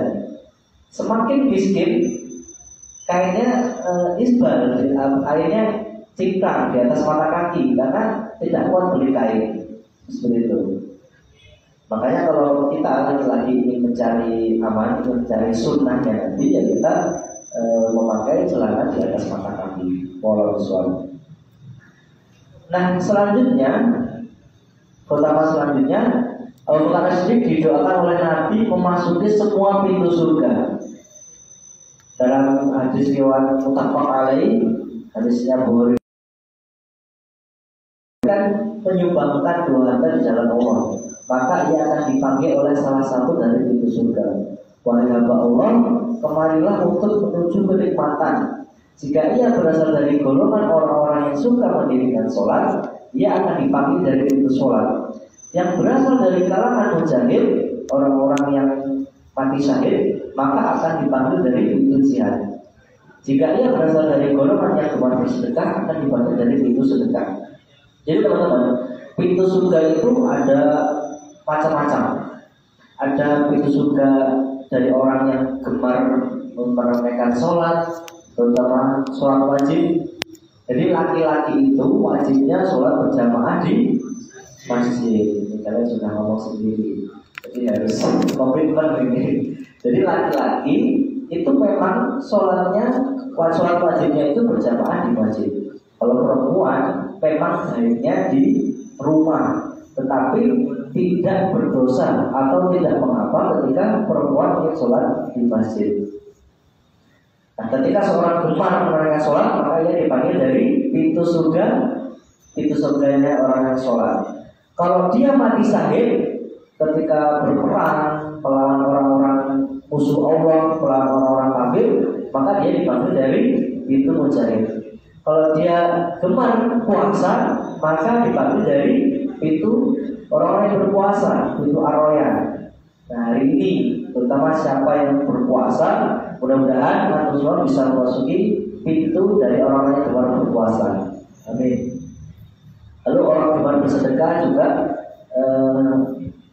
A: Semakin miskin, kainnya isbal, airnya cingkrang di atas mata kaki karena tidak kuat beli kain. Seperti itu. Makanya kalau kita lagi ingin mencari aman, ingin mencari sunnahnya nanti, ya kita memakai celana di atas mata kaki. Wallahu a'lam. Nah, selanjutnya, pertama selanjutnya, Abu Bakar Siddiq didoakan oleh Nabi memasuki semua pintu surga. Dalam hadis riwayat muttafaq alaih, hadisnya Bukhari, kan menyumbangkan 2 harta di jalan Allah, maka ia akan dipanggil oleh salah satu dari pintu surga. Wahai hamba Allah, kemarilah untuk menuju kenikmatan. Jika ia berasal dari golongan orang-orang yang suka mendirikan sholat, ia akan dipanggil dari pintu sholat. Yang berasal dari kalangan mujahid, orang-orang yang mati syahid, maka akan dipanggil dari pintu jihad. Jika ia berasal dari golongan yang gemar bersedekah, akan dipanggil dari pintu sedekah. Jadi teman-teman, pintu surga itu ada macam-macam. Ada pintu surga dari orang yang gemar menunaikan sholat, terutama sholat wajib. Jadi laki-laki itu wajibnya sholat berjamaah di masjid. Ini kalian sudah ngomong sendiri, jadi harus komitmen ini. Jadi laki-laki itu memang sholat wajibnya itu berjamaah di masjid. Kalau perempuan memang baiknya di rumah, tetapi tidak berdosa atau tidak mengapa ketika perempuan ingin sholat di masjid. Nah, ketika seorang gemar menunaikan sholat, maka ia dipanggil dari pintu surga. Pintu surganya orang yang sholat. Kalau dia mati syahid ketika berperang melawan orang-orang musuh Allah, melawan orang-orang kafir, maka dia dipanggil dari pintu mujahid. Kalau dia gemar puasa, maka dipanggil dari pintu orang-orang yang berpuasa, pintu Ar-Rayyan. Nah, hari ini terutama siapa yang berpuasa, mudah-mudahan kita semua bisa memasuki pintu dari orang-orang yang gemar berpuasa. Amin. Lalu orang gemar bersedekah juga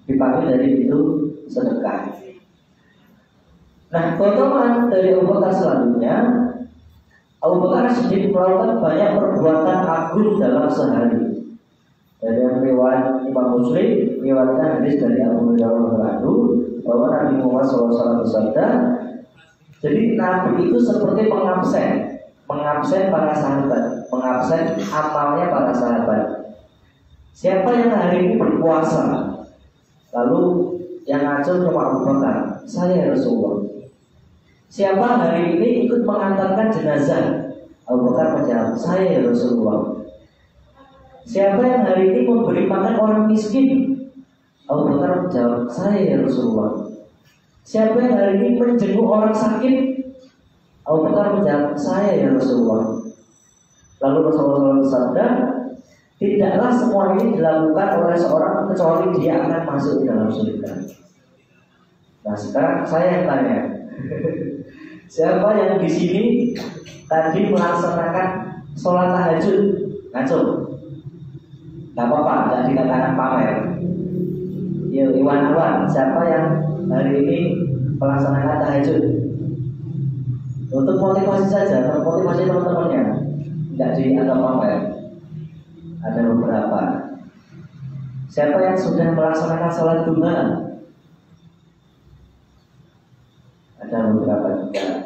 A: dipanggil dari pintu sedekah. Nah, potongan dari Abu Bakar selanjutnya, Abu Bakar Siddiq melakukan banyak perbuatan agung dalam sehari. Dari riwayat Imam Muslim, riwayatnya hadis dari Abu Hurairah bahwa Nabi Muhammad SAW bersabda, jadi Nabi itu seperti mengabsen para sahabat, mengabsen amalnya para sahabat. Siapa yang hari ini berpuasa, lalu yang ngaco cuma Abu Bakar, saya Rasulullah. Siapa hari ini ikut mengantarkan jenazah, Abu Bakar menjawab, saya Rasulullah. Siapa yang hari ini memberi makan orang miskin, Abu Bakar menjawab, saya Rasulullah. Siapa yang hari ini menjenguk orang sakit, Abu Bakar menjawab, saya Rasulullah. Lalu Rasulullah bersabda, tidaklah semua ini dilakukan oleh seorang kecuali dia akan masuk di dalam surga. Nah, sekarang saya yang tanya, siapa yang di sini tadi melaksanakan sholat tahajud? Ngaco? Gak apa-apa, gak dikatakan pamer. Ya, Iwan, siapa yang hari ini melaksanakan tahajud? Untuk motivasi saja, untuk motivasi teman-temannya, tidak dianggap pamer. Ada beberapa. Siapa yang sudah melaksanakan sholat duha? Ada beberapa juga.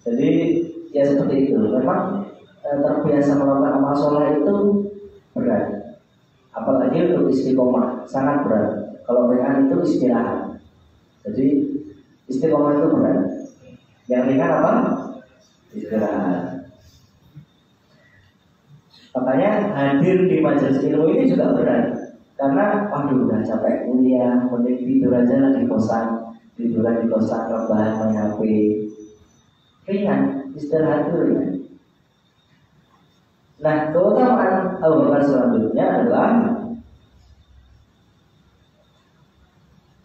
A: Jadi ya seperti itu. Memang terbiasa melakukan amal sholat itu berat. Apalagi untuk istiqomah sangat berat. Kalau ringan itu istirahat. Jadi istiqomah itu berat. Yang ringan apa? Istirahat. Makanya hadir di majelis ilmu ini juga berat. Karena waduh udah capek kuliah, mending tidur aja lah di kosan. Tiduran di kosan, rebahan main HP. Ringan, istirahat itu ringan. Nah, keutamaan Abu Bakar selanjutnya adalah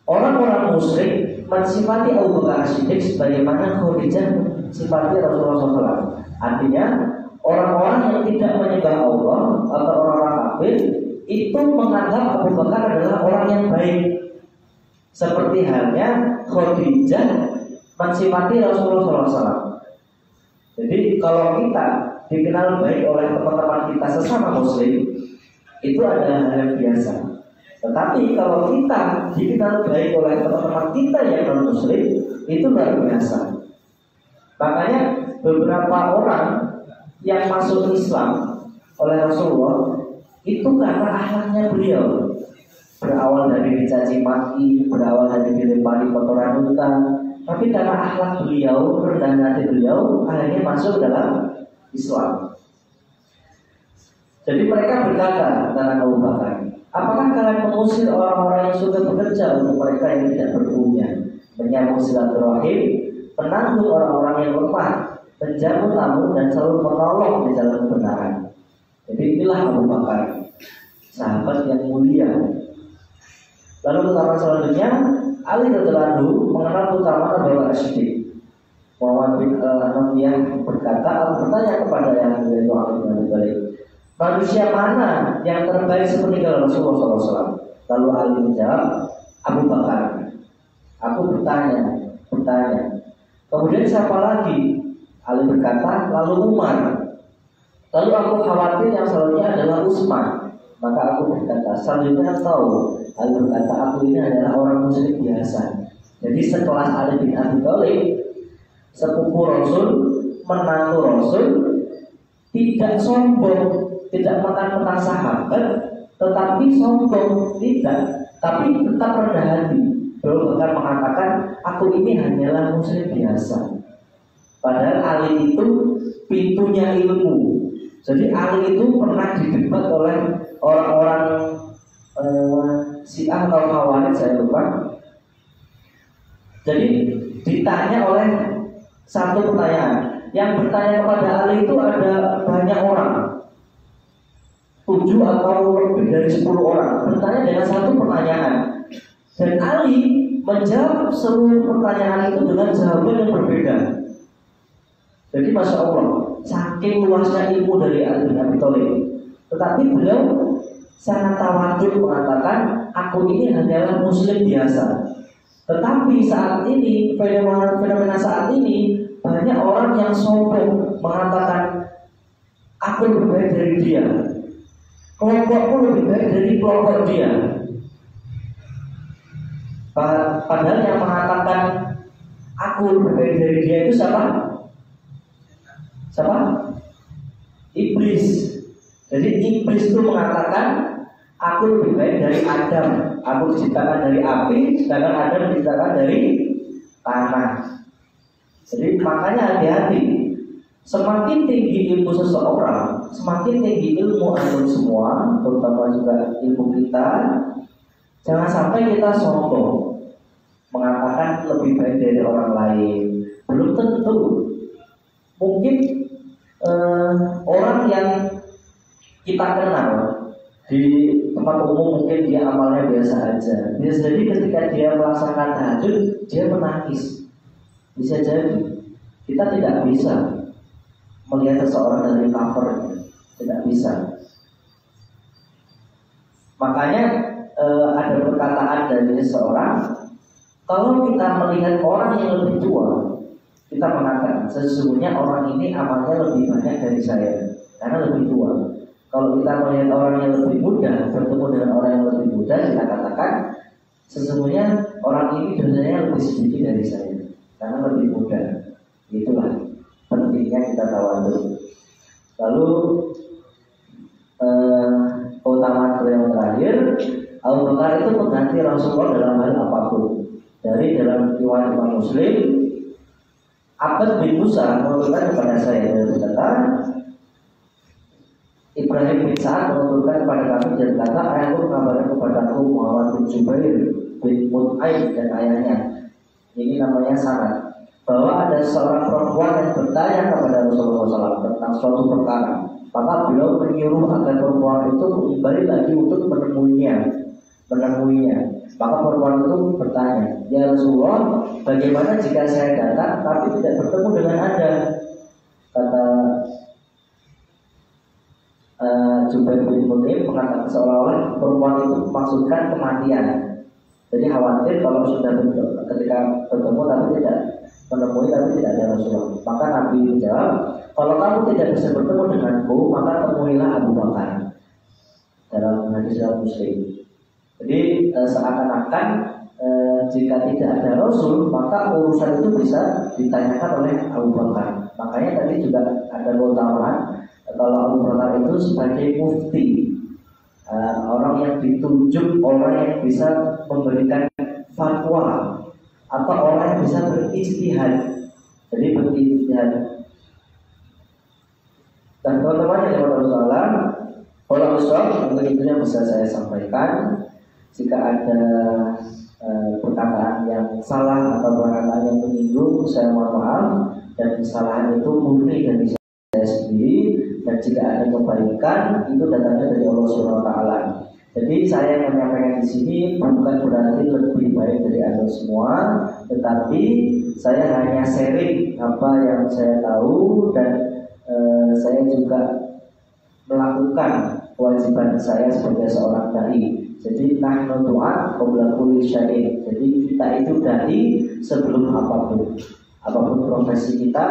A: orang-orang musyrik mensifati Abu Bakar Siddiq sebagaimana Khadijah sifati Rasulullah SAW. Artinya orang-orang yang tidak menyembah Allah atau orang-orang kafir itu menganggap Abu Bakar adalah orang yang baik. Seperti halnya Khadijah mensifati Rasulullah SAW. Jadi kalau kita dikenal baik oleh teman-teman kita sesama muslim, itu adalah hal yang biasa. Tetapi kalau kita dikenal baik oleh teman-teman kita yang non muslim, itu luar biasa. Makanya beberapa orang yang masuk Islam oleh Rasulullah itu karena akhlaknya beliau. Berawal dari dicaci maki, berawal dari dilempari kotoran unta, tapi karena akhlak beliau, rendah hati beliau, akhirnya masuk dalam Islam. Jadi mereka berkata tentang Abu Bakar, apakah kalian mengusir orang-orang yang sudah bekerja untuk mereka yang tidak berpunya, menyambung silaturahim, menanggung orang-orang yang lemah, menjamu tamu dan selalu menolong di jalan kebenaran. Jadi inilah Abu Bakar, sahabat yang mulia. Lalu pertama selanjutnya Ali radhiyallahu anhu mengenal utama Abu Bakar Siddiq. Muhammad bin Al-Hanafiyah berkata, aku bertanya kepada yang yaitu Ali bin Abi Thalib, manusia mana yang terbaik sepeninggal Rasulullah SAW? Lalu Ali menjawab, Abu Bakar. Aku bertanya. Kemudian siapa lagi? Ali berkata, lalu Umar. Lalu aku khawatir yang selanjutnya adalah Utsman. Maka aku berkata, selanjutnya tahu. Ali berkata, aku ini adalah orang muslim biasa. Jadi sekelas Ali bin Abi Thalib, sepupu Rasul, menantu Rasul, tidak sombong, tidak mentang-mentang sahabat, tetapi sombong tidak, tapi tetap rendah hati. Beliau bahkan mengatakan, aku ini hanyalah muslim biasa. Padahal Ali itu pintunya ilmu. Jadi Ali itu pernah didebat oleh orang-orang Syiah atau Khawarij, saya lupa. Jadi ditanya oleh satu pertanyaan. Yang bertanya kepada Ali itu ada banyak orang, 7 atau lebih dari 10 orang bertanya dengan satu pertanyaan. Dan Ali menjawab seluruh pertanyaan itu dengan jawaban yang berbeda. Jadi Masya Allah, saking luasnya ilmu dari Ali bin Abi Thalib. Tetapi beliau sangat tawadhu mengatakan, aku ini hanyalah muslim biasa. Tetapi saat ini, fenomena saat ini, banyak orang yang sombong mengatakan, aku lebih baik dari dia, kelompokku lebih baik dari kelompok dia. Padahal yang mengatakan aku lebih baik dari dia itu siapa? Iblis. Jadi iblis itu mengatakan aku lebih baik dari Adam. Aku diciptakan dari api, sedangkan Adam diciptakan dari tanah. Jadi makanya hati-hati. Semakin tinggi ilmu seseorang, semakin tinggi ilmu antum semua, terutama juga ilmu kita. Jangan sampai kita sombong mengatakan lebih baik dari orang lain. Belum tentu. Mungkin orang yang kita kenal di tempat umum mungkin dia amalnya biasa aja. Bisa jadi ketika dia melaksanakan tahajud dia menangis. Bisa jadi. Kita tidak bisa melihat seseorang dari covernya, tidak bisa. Makanya ada perkataan dari seseorang, kalau kita melihat orang yang lebih tua, kita mengatakan sesungguhnya orang ini amalnya lebih banyak dari saya karena lebih tua. Kalau kita melihat orang yang lebih muda, bertemu dengan orang yang lebih muda, kita katakan sesungguhnya orang ini dosanya lebih sedikit dari saya karena lebih muda. Itulah pentingnya kita tawadhu. Lalu keutamaan yang terakhir, Abu Bakar itu mengganti Rasulullah dalam hal apapun. Dari dalam riwayat Imam Muslim, Abad bin Musa menguturkan kepada saya dan berkata, Ibrahim bin Sa'ad menguturkan kepada kami dan berkata, ayahku mengabarkan kepadaku Muhammad bin Jubair bin Mut'aim dan ayahnya. Ini namanya sanad. Bahwa ada seorang perempuan yang bertanya kepada Rasulullah SAW tentang suatu perkara. Maka beliau menyuruh agar perempuan itu kembali lagi untuk menemuinya. Maka perempuan itu bertanya, ya Rasulullah, bagaimana jika saya datang tapi tidak bertemu dengan Anda? Kata Jubair bin Mut'im mengatakan seolah-olah perempuan itu maksudkan kematian. Jadi khawatir kalau sudah ketika bertemu tapi tidak menemui tapi tidak ada Rasulullah. Maka Nabi menjawab, kalau kamu tidak bisa bertemu denganku, maka temuilah Abu Bakar. Dalam hadis Muslim. Jadi seakan-akan jika tidak ada Rasul, maka urusan itu bisa ditanyakan oleh Abu Bakar. Makanya tadi juga ada keutamaan kalau Abu Bakar itu sebagai mufti, orang yang ditunjuk, orang yang bisa memberikan fatwa, atau orang yang bisa berijtihad. Jadi berijtihad. Dan teman-teman yang Rasulullah, kalau Ustaz, mungkin itu yang bisa saya sampaikan. Jika ada perkataan yang salah atau perkataan yang menyinggung, saya mohon maaf. Dan kesalahan itu murni dari saya sendiri. Dan jika ada kebaikan, itu datangnya dari Allah Subhanahu Wa Taala. Jadi saya menyampaikan di sini bukan berarti lebih baik dari Anda semua, tetapi saya hanya sharing apa yang saya tahu dan saya juga melakukan kewajiban saya sebagai seorang dai. Jadi nahnu du'a qabla kulli syai'in. Jadi kita itu dai sebelum apapun profesi kita,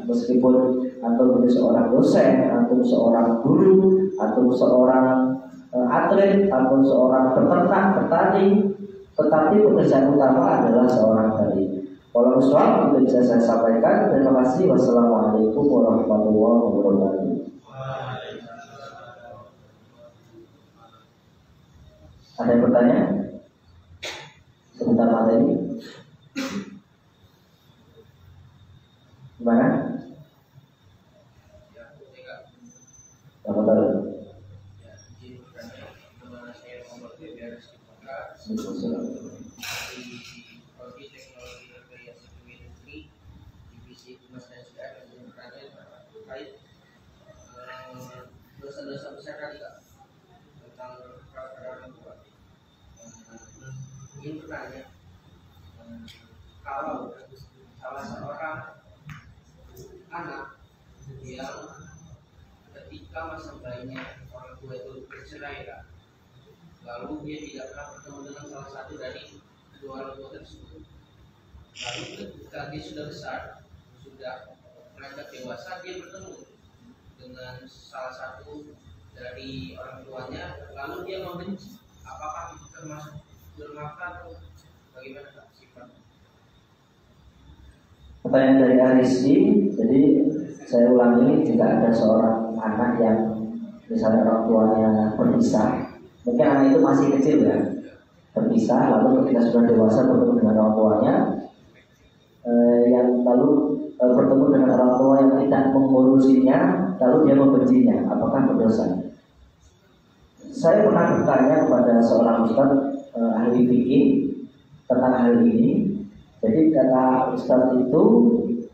A: meskipun atau seorang dosen, atau seorang guru, atau seorang atlet, atau seorang peternak, petani, tetapi pekerjaan utama adalah seorang dai. Kalau soal itu bisa saya sampaikan. Terima kasih. Wassalamualaikum warahmatullahi wabarakatuh. Ada yang bertanya? Sebentar materi. Gimana? Apa tahu?
B: Dosa-dosa besar kali Kak tentang perkara tua. Ingin bertanya, kalau salah seorang anak yang ketika masa bayinya orang tua itu bercerai Kak, lalu dia tidak pernah bertemu dengan salah satu dari kedua orang tua tersebut. Lalu ketika dia sudah besar, sudah beranjak dewasa, dia bertemu dengan salah satu dari orang tuanya, lalu dia membenci. Apakah itu termasuk durhaka atau bagaimana Kak sifatnya?
A: Pertanyaan dari Aristi. Jadi saya ulangi, jika ada seorang anak yang misalnya orang tuanya berpisah, mungkin anak itu masih kecil ya, berpisah, lalu ketika sudah dewasa bertemu dengan orang tuanya, yang lalu bertemu dengan orang tua yang tidak mengurusinya, lalu dia membencinya, apakah berdosa? Saya pernah bertanya kepada seorang ustaz ahli fikih tentang hal ini. Jadi kata ustaz itu,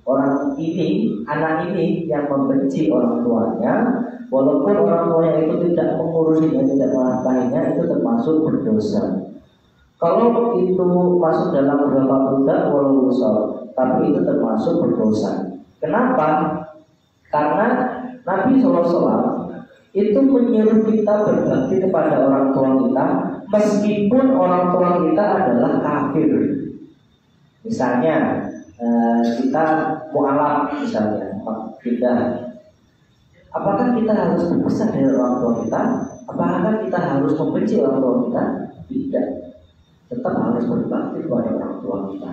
A: orang ini, anak ini yang membenci orang tuanya, walaupun orang tuanya itu tidak mengurusinya, tidak menafkahinya, itu termasuk berdosa. Kalau itu masuk dalam beberapa budak walau besar, tapi itu termasuk berdosa. Kenapa? Karena Nabi SAW itu menyuruh kita berbakti kepada orang tua kita, meskipun orang tua kita adalah kafir. Misalnya kita mu'alaf, misalnya kita, apakah kita harus berpisah dari orang tua kita? Apakah kita harus membenci orang tua kita? Tidak. Tetap harus berbakti kepada orang tua kita.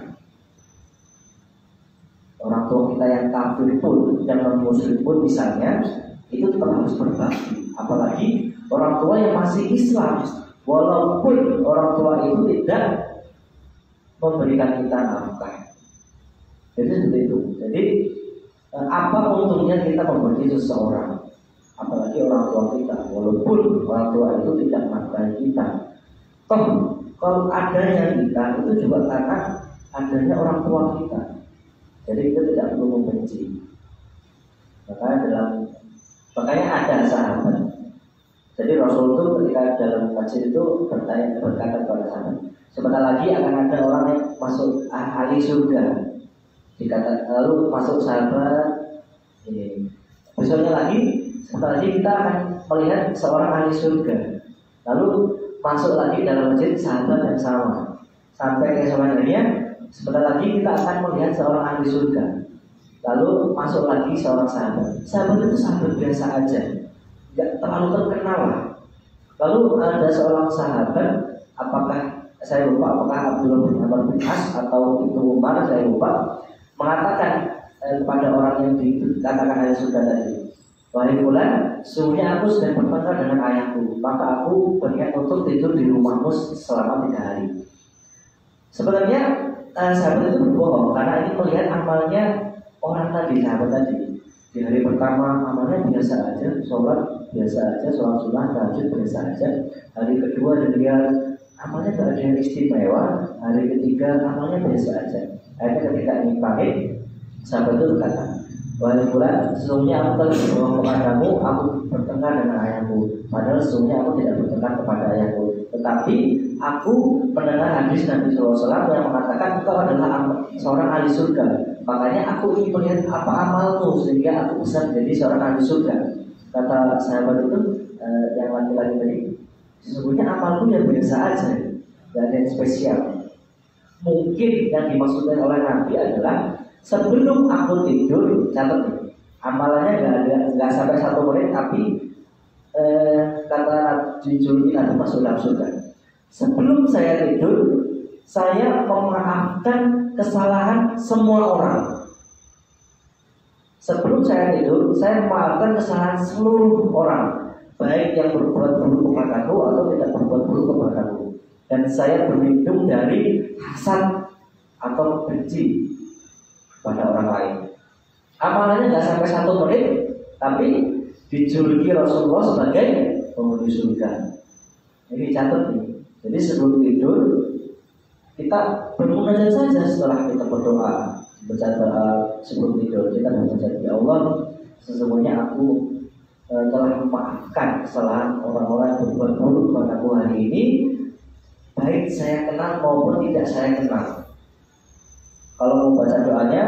A: Orang tua kita yang kafir pun, yang non-muslim pun misalnya, itu tetap harus berbakti. Apalagi orang tua yang masih Islam, walaupun orang tua itu tidak memberikan kita nafkah. Jadi seperti itu. Jadi apa untungnya kita membenci seseorang, apalagi orang tua kita, walaupun orang tua itu tidak menafkahi kita. Toh kalau adanya kita itu juga karena adanya orang tua kita. Jadi kita tidak perlu membenci. Makanya ada sahabat. Jadi Rasul itu ketika dalam masjid itu berkata kepada sahabat, sebentar lagi akan ada orang yang masuk ahli surga. Lalu masuk sahabat ini. Besoknya lagi, sebentar lagi kita akan melihat seorang ahli surga, lalu masuk lagi dalam masjid sahabat yang sama, sampai keesokan harinya sebentar lagi kita akan melihat seorang ahli surga, lalu masuk lagi seorang sahabat. Sahabat itu sahabat biasa aja, nggak terlalu terkenal lah. Lalu ada seorang sahabat, apakah saya lupa, apakah Abdullah bin Amr bin As atau Ibnu Umar, saya lupa, mengatakan kepada orang yang dikatakan ahli surga tadi, wahai fulan, sesungguhnya aku sedang bertengkar dengan ayahku, maka aku berniat untuk tidur di rumahmu selama 3 hari. Sebenarnya sahabat itu berbohong karena ini melihat amalnya orang tadi, sahabat tadi. Di hari pertama amalnya biasa aja, sholat biasa aja, sholat sunnah, tahajud biasa aja. Hari kedua dia amalnya tidak ada yang istimewa. Hari ketiga amalnya biasa aja. Akhirnya ketika ini pamit, sahabat itu berkata, wahai fulan, sesungguhnya aku telah berbohong kepadamu, aku bertengkar dengan ayahmu. Padahal sesungguhnya aku tidak bertengkar kepada ayahmu, tetapi aku mendengar hadis Nabi SAW yang mengatakan engkau adalah seorang ahli surga. Makanya aku ingin melihat apa amalmu sehingga aku bisa menjadi seorang ahli surga. Kata sahabat itu yang laki-laki tadi, sesungguhnya amalku yang biasa aja, tidak ada yang spesial. Mungkin yang dimaksudkan oleh Nabi adalah sebelum aku tidur, catat nih, amalannya nggak sampai 1 menit, tapi kata dijuluki Nabi masuk dalam surga. Sebelum saya tidur, saya memaafkan kesalahan semua orang. Sebelum saya tidur, saya memaafkan kesalahan seluruh orang, baik yang berbuat buruk kepadaku atau tidak berbuat buruk kepadaku. Dan saya berlindung dari hasad atau benci pada orang lain. Amalannya nggak sampai 1 menit, tapi dijuluki Rasulullah sebagai penghuni surga. Ini catat nih. Jadi sebelum tidur kita bermunajat saja, setelah kita berdoa, baca doa sebelum tidur kita membaca, ya Allah, sesungguhnya aku telah memaafkan kesalahan orang-orang yang berbuat buruk padaku hari ini, baik saya kenal maupun tidak saya kenal. Kalau mau baca doanya,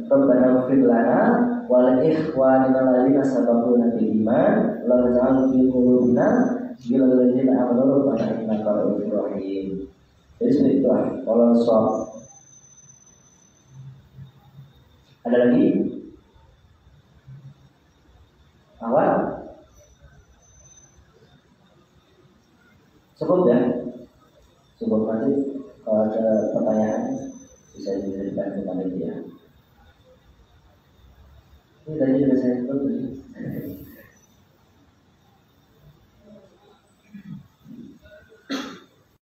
A: Rabbana ighfir lana wa li ikhwanina alladziina sabaquna bil iman wa la taj'al fi qulubina ghillan lil ladzina amanu rabbana innaka ra'ufur rahim. Jadi seperti itu. Kalau soal ada lagi? Awal? Cukup ya? Cukup, nanti kalau ada pertanyaan bisa diberikan kepada dia. Ini tadi sudah saya tutup.